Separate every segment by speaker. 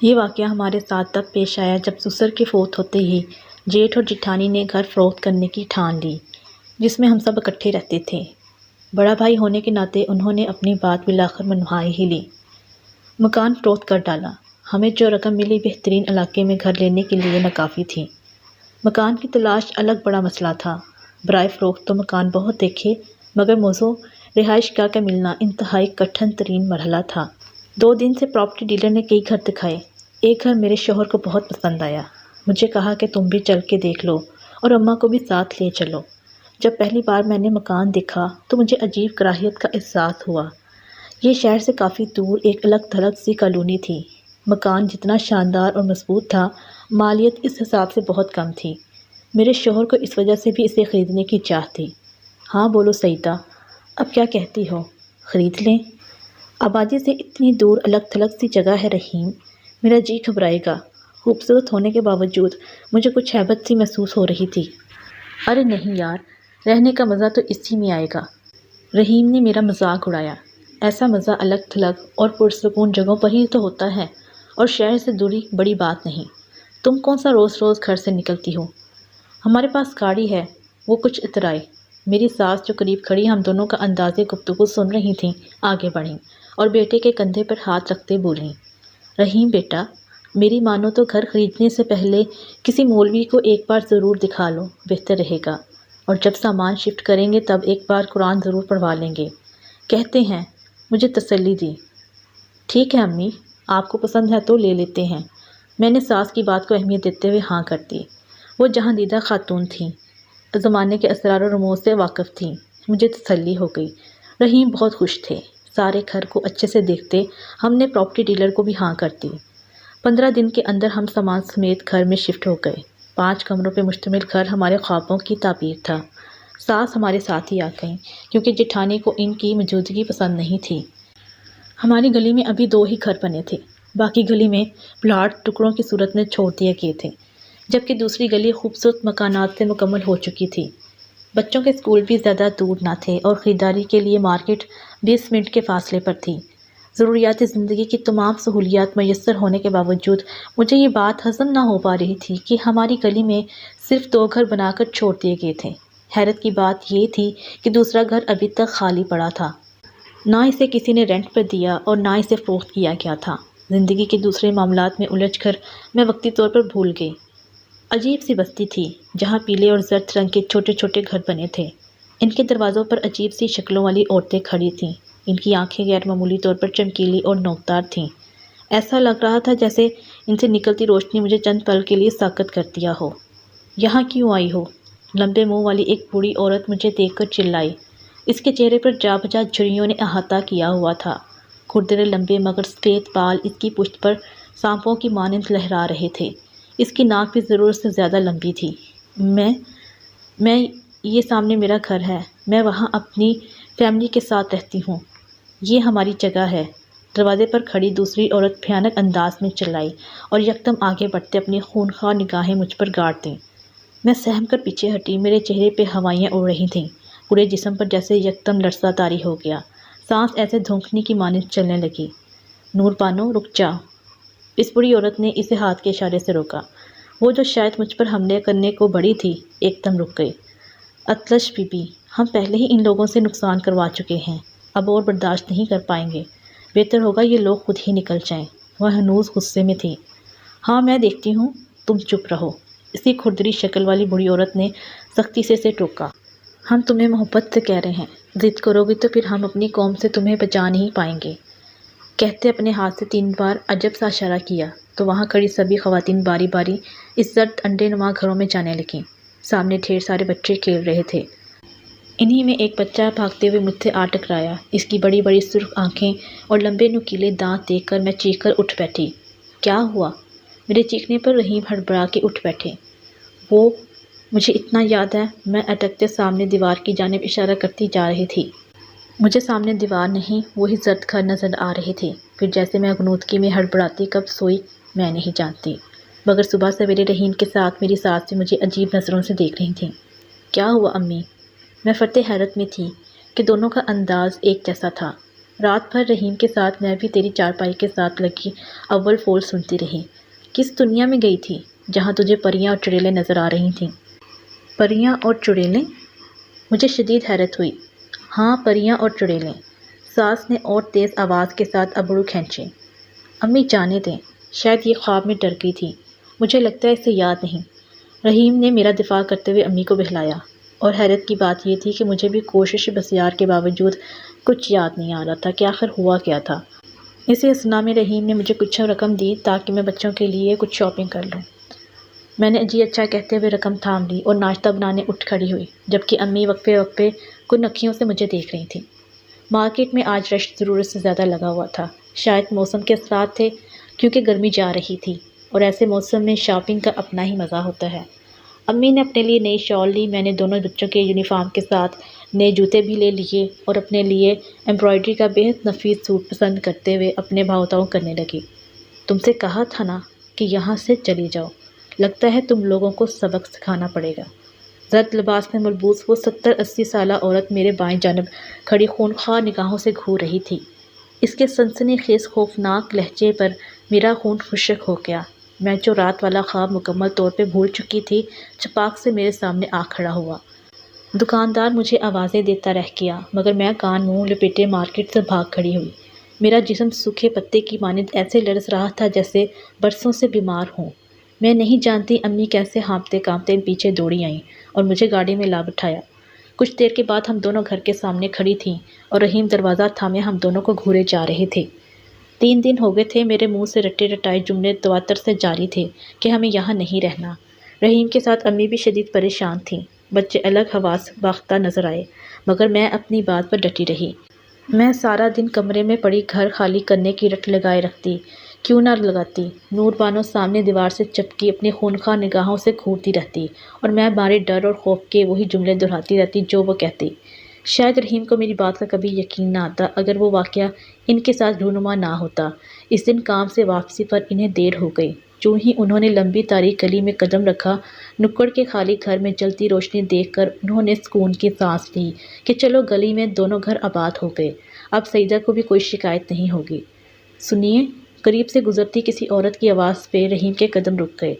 Speaker 1: یہ واقعہ ہمارے ساتھ تب پیش آیا جب سسر کے فوت ہوتے ہی جیٹھ اور جٹھانی نے گھر فروخت کرنے کی ٹھان لی، جس میں ہم سب اکٹھے رہتے تھے۔ بڑا بھائی ہونے کے ناطے انہوں نے اپنی بات بالآخر منوا ہی لی۔ مکان فروخت کر ڈالا۔ ہمیں جو رقم ملی بہترین علاقے میں گھر لینے کے لیے ناکافی تھی۔ مکان کی تلاش الگ بڑا مسئلہ تھا۔ برائے فروخت تو مکان بہت دیکھے، مگر موزوں رہائش گاہ کا ملنا انتہائی کٹھن ترین مرحلہ تھا۔ 2 دن سے پراپرٹی ڈیلر نے کئی گھر دکھائے۔ ایک گھر میرے شوہر کو بہت پسند آیا۔ مجھے کہا کہ تم بھی چل کے دیکھ لو اور اماں کو بھی ساتھ لے چلو۔ جب پہلی بار میں نے مکان دیکھا تو مجھے عجیب کراہیت کا احساس ہوا۔ یہ شہر سے کافی دور ایک الگ تھلگ سی کالونی تھی۔ مکان جتنا شاندار اور مضبوط تھا، مالیت اس حساب سے بہت کم تھی۔ میرے شوہر کو اس وجہ سے بھی اسے خریدنے کی چاہ تھی۔ ہاں بولو سعیدہ، اب کیا کہتی ہو؟ خرید لیں؟ آبادی سے اتنی دور الگ تھلگ سی جگہ ہے رحیم، میرا جی گھبرائے گا۔ خوبصورت ہونے کے باوجود مجھے کچھ ہیبت سی محسوس ہو رہی تھی۔ ارے نہیں یار، رہنے کا مزہ تو اسی میں آئے گا۔ رحیم نے میرا مذاق اڑایا۔ ایسا مزہ الگ تھلگ اور پرسکون جگہوں پر ہی تو ہوتا ہے، اور شہر سے دوری بڑی بات نہیں۔ تم کون سا روز روز گھر سے نکلتی ہو؟ ہمارے پاس گاڑی ہے، وہ کچھ اترائے۔ میری ساس جو قریب کھڑی ہم دونوں کا انداز گفتگو سن رہی تھیں، آگے بڑھیں اور بیٹے کے کندھے پر ہاتھ رکھتے بولیں، رحیم بیٹا، میری مانو تو گھر خریدنے سے پہلے کسی مولوی کو ایک بار ضرور دکھا لو، بہتر رہے گا۔ اور جب سامان شفٹ کریں گے تب ایک بار قرآن ضرور پڑھوا لیں گے، کہتے ہیں۔ مجھے تسلی دی۔ ٹھیک ہے امی، آپ کو پسند ہے تو لے لیتے ہیں۔ میں نے ساس کی بات کو اہمیت دیتے ہوئے ہاں کر دی۔ وہ جہاں دیدہ خاتون تھیں، زمانے کے اسرار و رموز سے واقف تھیں۔ مجھے تسلی ہو گئی۔ رحیم بہت خوش تھے۔ سارے گھر کو اچھے سے دیکھتے ہم نے پراپرٹی ڈیلر کو بھی ہاں کر دی۔ 15 دن کے اندر ہم سامان سمیت گھر میں شفٹ ہو گئے۔ 5 کمروں پہ مشتمل گھر ہمارے خوابوں کی تعبیر تھا۔ ساس ہمارے ساتھ ہی آ گئیں کیونکہ جٹھانی کو ان کی موجودگی پسند نہیں تھی۔ ہماری گلی میں ابھی 2 ہی گھر بنے تھے، باقی گلی میں پلاٹ ٹکڑوں کی صورت میں چھوڑ دیے گئے تھے، جبکہ دوسری گلی خوبصورت مکانات سے مکمل ہو چکی تھی۔ بچوں کے اسکول بھی زیادہ دور نہ تھے اور خریداری کے لیے مارکیٹ 20 منٹ کے فاصلے پر تھی۔ ضروریات زندگی کی تمام سہولیات میسر ہونے کے باوجود مجھے یہ بات ہضم نہ ہو پا رہی تھی کہ ہماری گلی میں صرف 2 گھر بنا کر چھوڑ دیے گئے تھے۔ حیرت کی بات یہ تھی کہ دوسرا گھر ابھی تک خالی پڑا تھا۔ نہ اسے کسی نے رینٹ پر دیا اور نہ اسے فروخت کیا گیا تھا۔ زندگی کے دوسرے معاملات میں الجھ کر میں وقتی طور پر بھول گئی۔ عجیب سی بستی تھی جہاں پیلے اور زرد رنگ کے چھوٹے چھوٹے گھر بنے تھے۔ ان کے دروازوں پر عجیب سی شکلوں والی عورتیں کھڑی تھیں۔ ان کی آنکھیں غیر معمولی طور پر چمکیلی اور نوکدار تھیں۔ ایسا لگ رہا تھا جیسے ان سے نکلتی روشنی مجھے چند پل کے لیے ساکت کر دیا ہو۔ یہاں کیوں آئی ہو؟ لمبے منہ والی ایک بوڑھی عورت مجھے دیکھ کر چلائی۔ اس کے چہرے پر جا بجا جھریوں نے احاطہ کیا ہوا تھا۔ کھردرے لمبے مگر سفید بال اس کی پشت پر سانپوں کی مانند لہرا رہے تھے۔ اس کی ناک بھی ضرورت سے زیادہ لمبی تھی۔ میں یہ سامنے میرا گھر ہے، میں وہاں اپنی فیملی کے ساتھ رہتی ہوں، یہ ہماری جگہ ہے۔ دروازے پر کھڑی دوسری عورت بھیانک انداز میں چلائی اور یکدم آگے بڑھتے اپنی خونخوار نگاہیں مجھ پر گاڑ دیں۔ میں سہم کر پیچھے ہٹی۔ میرے چہرے پہ ہوائیاں اڑ رہی تھیں، پورے جسم پر جیسے یکدم لرزہ طاری ہو گیا، سانس ایسے دھونکنے کی مانند چلنے لگی۔ نور بانو رک جا، اس بڑی عورت نے اسے ہاتھ کے اشارے سے روکا۔ وہ جو شاید مجھ پر حملے کرنے کو بڑی تھی، ایک دم رک گئی۔ اطلش بی بی، ہم پہلے ہی ان لوگوں سے نقصان کروا چکے ہیں، اب اور برداشت نہیں کر پائیں گے، بہتر ہوگا یہ لوگ خود ہی نکل جائیں۔ وہ ہنوز غصے میں تھی۔ ہاں میں دیکھتی ہوں، تم چپ رہو، اسی کھردری شکل والی بڑی عورت نے سختی سے اسے ٹوکا۔ ہم تمہیں محبت سے کہہ رہے ہیں، ضد کرو گی تو پھر ہم اپنی قوم سے تمہیں بچا نہیں پائیں گے۔ کہتے اپنے ہاتھ سے 3 بار عجب سا اشارہ کیا تو وہاں کھڑی سبھی خواتین باری باری اس زرد انڈے نما گھروں میں جانے لگیں۔ سامنے ڈھیر سارے بچے کھیل رہے تھے۔ انہی میں ایک بچہ بھاگتے ہوئے مجھ سے آ ٹکرایا۔ اس کی بڑی بڑی سرخ آنکھیں اور لمبے نوکیلے دانت دیکھ کر میں چیخ کر اٹھ بیٹھی۔ کیا ہوا؟ میرے چیخنے پر رحیم ہڑبڑا کے اٹھ بیٹھے۔ وہ مجھے اتنا یاد ہے، میں اٹکتے سامنے دیوار کی جانب اشارہ کرتی جا رہی تھی۔ مجھے سامنے دیوار نہیں، وہی زرد گھر نظر آ رہے تھے۔ پھر جیسے میں غنودگی میں ہڑبڑاتی کب سوئی میں نہیں جانتی، مگر صبح سویرے رحیم کے ساتھ میری ساس بھی مجھے عجیب نظروں سے دیکھ رہی تھیں۔ کیا ہوا امی؟ میں فرتے حیرت میں تھی کہ دونوں کا انداز ایک جیسا تھا۔ رات بھر رحیم کے ساتھ میں بھی تیری چارپائی کے ساتھ لگی اول فول سنتی رہی۔ کس دنیا میں گئی تھی جہاں تجھے پریاں اور چڑیلیں نظر آ رہی تھیں؟ پریاں اور چڑیلیں؟ مجھے شدید حیرت ہوئی۔ ہاں، پریاں اور چڑیلیں، ساس نے اور تیز آواز کے ساتھ ابرو کھینچے۔ امی جانے دیں، شاید یہ خواب میں ڈر گئی تھی، مجھے لگتا ہے اسے یاد نہیں۔ رحیم نے میرا دفاع کرتے ہوئے امی کو بہلایا، اور حیرت کی بات یہ تھی کہ مجھے بھی کوشش بسیار کے باوجود کچھ یاد نہیں آ رہا تھا کہ آخر ہوا کیا تھا۔ اسی اثنا میں رحیم نے مجھے کچھ رقم دی تاکہ میں بچوں کے لیے کچھ شاپنگ کر لوں۔ میں نے جی اچھا کہتے ہوئے رقم تھام لی اور ناشتہ بنانے اٹھ کھڑی ہوئی، جبکہ امی وقفے وقفے کن اکھیوں سے مجھے دیکھ رہی تھیں۔ مارکیٹ میں آج رش ضرورت سے زیادہ لگا ہوا تھا، شاید موسم کے اثرات تھے، کیونکہ گرمی جا رہی تھی اور ایسے موسم میں شاپنگ کا اپنا ہی مزہ ہوتا ہے۔ امی نے اپنے لیے نئی شال لی، میں نے دونوں بچوں کے یونیفارم کے ساتھ نئے جوتے بھی لے لیے اور اپنے لیے ایمبرائڈری کا بہت نفیس سوٹ پسند کرتے ہوئے اپنے بھاؤ تاؤ کرنے لگی۔ تم سے کہا تھا نا کہ یہاں سے چلی جاؤ، لگتا ہے تم لوگوں کو سبق سکھانا پڑے گا۔ زرد لباس میں ملبوس وہ 70-80 سالہ عورت میرے بائیں جانب کھڑی خونخوار نگاہوں سے گھور رہی تھی۔ اس کے سنسنی خیز خوفناک لہجے پر میرا خون خشک ہو گیا۔ میں جو رات والا خواب مکمل طور پہ بھول چکی تھی، چپاک سے میرے سامنے آ کھڑا ہوا۔ دکاندار مجھے آوازیں دیتا رہ گیا، مگر میں کان منہ لپیٹے مارکیٹ سے بھاگ کھڑی ہوئی۔ میرا جسم سوکھے پتے کی مانند ایسے لرز رہا تھا جیسے برسوں سے بیمار ہوں۔ میں نہیں جانتی امی کیسے ہانپتے کانپتے پیچھے دوڑی آئیں اور مجھے گاڑی میں لا بٹھایا۔ کچھ دیر کے بعد ہم دونوں گھر کے سامنے کھڑی تھیں اور رحیم دروازہ تھامے ہم دونوں کو گھورے جا رہے تھے۔ 3 دن ہو گئے تھے، میرے منہ سے رٹے رٹائے جملے تواتر سے جاری تھے کہ ہمیں یہاں نہیں رہنا۔ رحیم کے ساتھ امی بھی شدید پریشان تھیں۔ بچے الگ حواس باختہ نظر آئے، مگر میں اپنی بات پر ڈٹی رہی۔ میں سارا دن کمرے میں پڑی گھر خالی کرنے کی رٹ لگائے رکھتی، کیوں نہ لگاتی۔ نور بانو سامنے دیوار سے چپکی اپنی خونخوار نگاہوں سے گھورتی رہتی اور میں مارے ڈر اور خوف کے وہی جملے دہراتی رہتی جو وہ کہتی۔ شاید رحیم کو میری بات کا کبھی یقین نہ آتا اگر وہ واقعہ ان کے ساتھ رونما نہ ہوتا۔ اس دن کام سے واپسی پر انہیں دیر ہو گئی۔ جو ہی انہوں نے لمبی تاریک گلی میں قدم رکھا، نکڑ کے خالی گھر میں جلتی روشنی دیکھ کر انہوں نے سکون کی سانس لی کہ چلو گلی میں دونوں گھر آباد ہو گئے، اب سعیدہ کو بھی کوئی شکایت نہیں ہوگی۔ سنیے، قریب سے گزرتی کسی عورت کی آواز پہ رحیم کے قدم رک گئے۔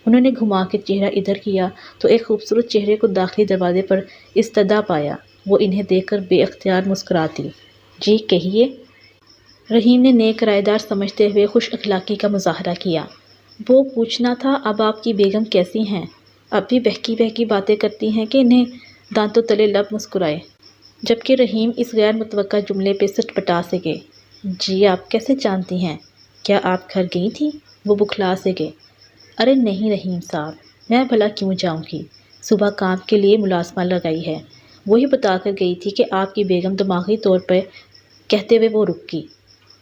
Speaker 1: انہوں نے گھما کے چہرہ ادھر کیا تو ایک خوبصورت چہرے کو داخلی دروازے پر استدعا پایا۔ وہ انہیں دیکھ کر بے اختیار مسکراتی۔ جی کہیے، رحیم نے نیک رائے دار سمجھتے ہوئے خوش اخلاقی کا مظاہرہ کیا۔ وہ پوچھنا تھا اب آپ کی بیگم کیسی ہیں؟ اب بھی بہکی بہکی باتیں کرتی ہیں کہ انہیں دانتوں تلے لب مسکرائے، جبکہ رحیم اس غیر متوقع جملے پہ سٹ پٹا سے گئے۔ جی آپ کیسے جانتی ہیں؟ کیا آپ گھر گئی تھیں؟ وہ بکھلا سے گئے۔ ارے نہیں رحیم صاحب، میں بھلا کیوں جاؤں گی؟ صبح کام کے لیے ملازمہ لگائی ہے، وہی بتا کر گئی تھی کہ آپ کی بیگم دماغی طور پر، کہتے ہوئے وہ رک گئی۔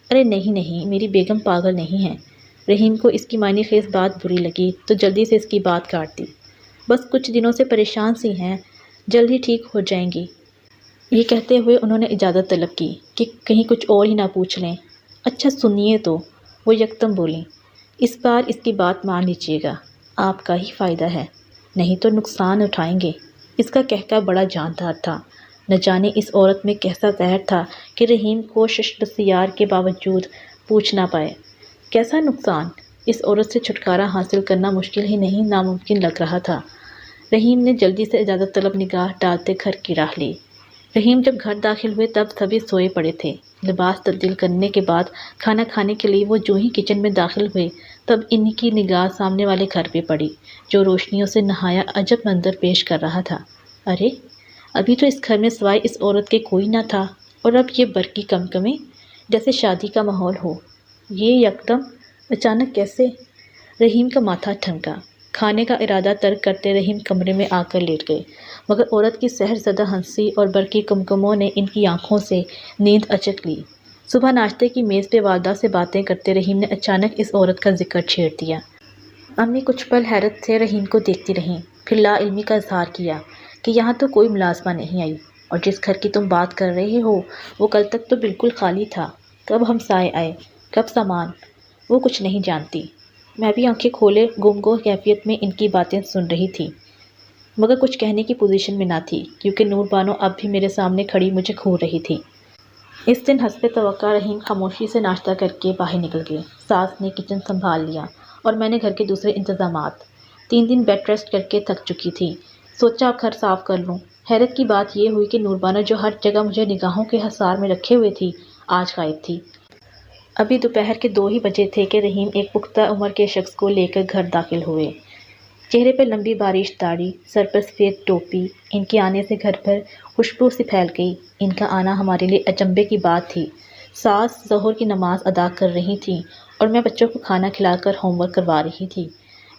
Speaker 1: ارے نہیں نہیں، میری بیگم پاگل نہیں ہے۔ رحیم کو اس کی معنی خیز بات بری لگی تو جلدی سے اس کی بات کاٹ دی۔ بس کچھ دنوں سے پریشان سی ہیں، جلد ہی ٹھیک ہو جائیں گی۔ یہ کہتے ہوئے انہوں نے اجازت طلب کی کہ کہیں کچھ اور ہی نہ پوچھ لیں۔ اچھا سنیے تو، وہ یکدم بولیں، اس بار اس کی بات مان لیجیے گا، آپ کا ہی فائدہ ہے، نہیں تو نقصان اٹھائیں گے۔ اس کا کہکا بڑا جاندار تھا۔ نہ جانے اس عورت میں کیسا زہر تھا کہ رحیم کوشش بسیار کے باوجود پوچھ نہ پائے۔ کیسا نقصان؟ اس عورت سے چھٹکارا حاصل کرنا مشکل ہی نہیں ناممکن لگ رہا تھا۔ رحیم نے جلدی سے اجازت طلب نگاہ ڈالتے گھر کی راہ لی۔ رحیم جب گھر داخل ہوئے تب سبھی سوئے پڑے تھے۔ لباس تبدیل کرنے کے بعد کھانا کھانے کے لیے وہ جو ہی کچن میں داخل ہوئے تب ان کی نگاہ سامنے والے گھر پہ پڑی جو روشنیوں سے نہایا عجب منظر پیش کر رہا تھا۔ ارے ابھی تو اس گھر میں سوائے اس عورت کے کوئی نہ تھا، اور اب یہ برقی کمکمیں جیسے شادی کا ماحول ہو۔ یہ یکدم اچانک کیسے؟ رحیم کا ماتھا ٹھنکا۔ کھانے کا ارادہ ترک کرتے رحیم کمرے میں آ کر لیٹ گئے، مگر عورت کی سحر زدہ ہنسی اور برقی کمکموں نے ان کی آنکھوں سے نیند اچک لی۔ صبح ناشتے کی میز پہ والدہ سے باتیں کرتے رحیم نے اچانک اس عورت کا ذکر چھیڑ دیا۔ امی کچھ پل حیرت سے رحیم کو دیکھتی رہیں، پھر لا علمی کا اظہار کیا کہ یہاں تو کوئی ملازمہ نہیں آئی، اور جس گھر کی تم بات کر رہے ہو وہ کل تک تو بالکل خالی تھا، کب ہمسائے آئے، کب سامان، وہ کچھ نہیں جانتی۔ میں بھی آنکھیں کھولے گم گو کیفیت میں ان کی باتیں سن رہی تھی، مگر کچھ کہنے کی پوزیشن میں نہ تھی کیونکہ نور بانو اب بھی میرے سامنے کھڑی مجھے گھور رہی تھی۔ اس دن حسب توقع رحیم خاموشی سے ناشتہ کر کے باہر نکل گئے۔ ساس نے کچن سنبھال لیا اور میں نے گھر کے دوسرے انتظامات۔ 3 دن بیڈ ریسٹ کر کے تھک چکی تھی، سوچا اب گھر صاف کر لوں۔ حیرت کی بات یہ ہوئی کہ نوربانو جو ہر جگہ مجھے نگاہوں کے حصار میں رکھے ہوئے تھی، آج غائب تھی۔ ابھی دوپہر کے 2 ہی بجے تھے کہ رحیم ایک پختہ عمر کے شخص کو لے کر گھر داخل ہوئے۔ چہرے پر لمبی بارش داڑھی، سر پر سفید ٹوپی۔ ان کے آنے سے گھر پر خوشبو سی پھیل گئی۔ ان کا آنا ہمارے لیے اچنبے کی بات تھی۔ ساس ظہر کی نماز ادا کر رہی تھیں اور میں بچوں کو کھانا کھلا کر ہوم ورک کروا رہی تھی۔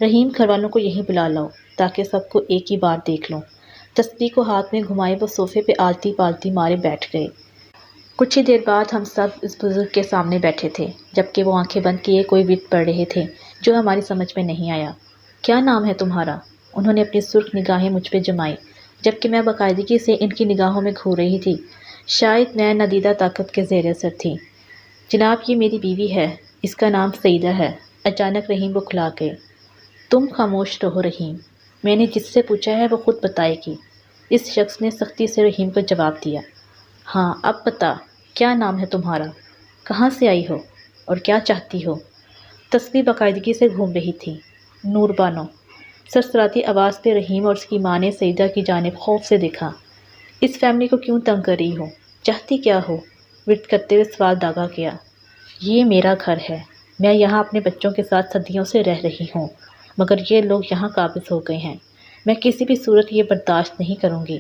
Speaker 1: رحیم گھر والوں کو یہیں بلا لاؤ تاکہ سب کو ایک ہی بار دیکھ لوں۔ تسبیح کو ہاتھ میں گھمائے وہ صوفے پہ آلتی پالتی مارے بیٹھ گئے۔ کچھ ہی دیر بعد ہم سب اس بزرگ کے سامنے بیٹھے تھے، جبکہ وہ آنکھیں بند کیے کوئی ورد پڑھ رہے تھے جو ہماری سمجھ میں نہیں آیا۔ کیا نام ہے تمہارا؟ انہوں نے اپنی سرخ نگاہیں مجھ پہ جمائی، جبکہ میں باقاعدگی سے ان کی نگاہوں میں گھور رہی تھی۔ شاید میں نادیدہ طاقت کے زیر اثر تھی۔ جناب یہ میری بیوی ہے، اس کا نام سعیدہ ہے۔ اچانک رحیم بکھلا گئے۔ تم خاموش رہو رحیم، میں نے جس سے پوچھا ہے وہ خود بتائے گی۔ اس شخص نے سختی سے رحیم کو جواب دیا۔ ہاں اب بتا، کیا نام ہے تمہارا؟ کہاں سے آئی ہو اور کیا چاہتی ہو؟ تسبیح باقاعدگی سے گھوم رہی تھی۔ نوربانو۔ سرسراتی آواز پہ رحیم اور اس کی ماں نے سعیدہ کی جانب خوف سے دیکھا۔ اس فیملی کو کیوں تنگ کر رہی ہو؟ چاہتی کیا ہو؟ ورد کرتے ہوئے سوال داغا کیا۔ یہ میرا گھر ہے، میں یہاں اپنے بچوں کے ساتھ صدیوں سے رہ رہی ہوں، مگر یہ لوگ یہاں قابض ہو گئے ہیں، میں کسی بھی صورت یہ برداشت نہیں کروں گی،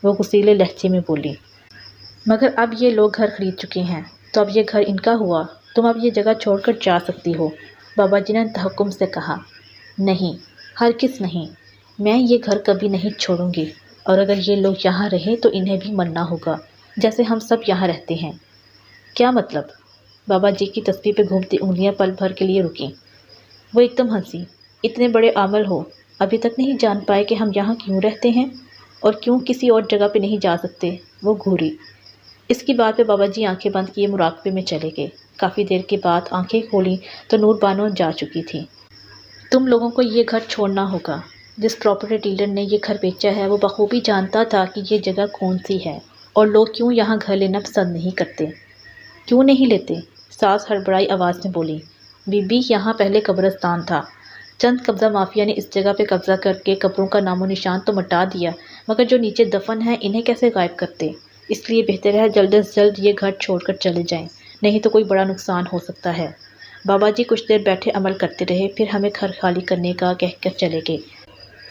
Speaker 1: وہ غصیلے لہجے میں بولی۔ مگر اب یہ لوگ گھر خرید چکے ہیں تو اب یہ گھر ان کا ہوا، تم اب یہ جگہ چھوڑ کر جا سکتی ہو، بابا جی نے تحکم سے کہا۔ نہیں، ہرگز نہیں، میں یہ گھر کبھی نہیں چھوڑوں گی، اور اگر یہ لوگ یہاں رہیں تو انہیں بھی مرنا ہوگا جیسے ہم سب یہاں رہتے ہیں۔ کیا مطلب؟ بابا جی کی تسبیح پہ گھومتی انگلیاں پل بھر کے لیے رکیں۔ وہ ایک دم ہنسی۔ اتنے بڑے عامل ہو، ابھی تک نہیں جان پائے کہ ہم یہاں کیوں رہتے ہیں اور کیوں کسی اور جگہ پہ نہیں جا سکتے؟ وہ گھوری۔ اس کی بات پہ بابا جی آنکھیں بند کیے مراقبے میں چلے گئے۔ کافی دیر کے بعد آنکھیں کھولیں تو نوربانو جا چکی تھی۔ تم لوگوں کو یہ گھر چھوڑنا ہوگا۔ جس پراپرٹی ڈیلر نے یہ گھر بیچا ہے وہ بخوبی جانتا تھا کہ یہ جگہ کون سی ہے اور لوگ کیوں یہاں گھر لینا پسند نہیں کرتے۔ کیوں نہیں لیتے؟ ساس ہڑبڑائی آواز میں بولی۔ بی بی یہاں پہلے قبرستان تھا، چند قبضہ مافیا نے اس جگہ پہ قبضہ کر کے قبروں کا نام و نشان تو مٹا دیا، مگر جو نیچے دفن ہیں انہیں کیسے غائب کرتے؟ اس لیے بہتر ہے جلد از جلد یہ گھر چھوڑ کر چلے جائیں، نہیں تو کوئی بڑا نقصان ہو سکتا ہے۔ بابا جی کچھ دیر بیٹھے عمل کرتے رہے، پھر ہمیں گھر خالی کرنے کا کہہ کر چلے گئے۔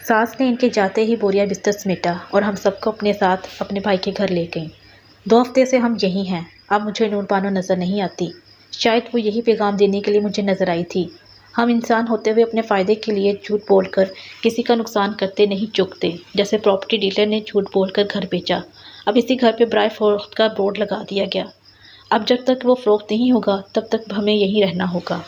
Speaker 1: ساس نے ان کے جاتے ہی بوریا بستر سمیٹا اور ہم سب کو اپنے ساتھ اپنے بھائی کے گھر لے گئیں۔ 2 ہفتے سے ہم یہی ہیں، اب مجھے نوربانو نظر نہیں آتی، شاید وہ یہی پیغام دینے کے لیے مجھے نظر آئی تھی۔ ہم انسان ہوتے ہوئے اپنے فائدے کے لیے جھوٹ بول کر کسی کا نقصان کرتے نہیں چکتے، جیسے پراپرٹی ڈیلر نے جھوٹ بول کر گھر بیچا، اب اسی گھر پہ برائے فروخت کا بورڈ لگا دیا گیا۔ اب جب تک وہ فروخت نہیں ہوگا تب تک ہمیں یہیں رہنا ہوگا۔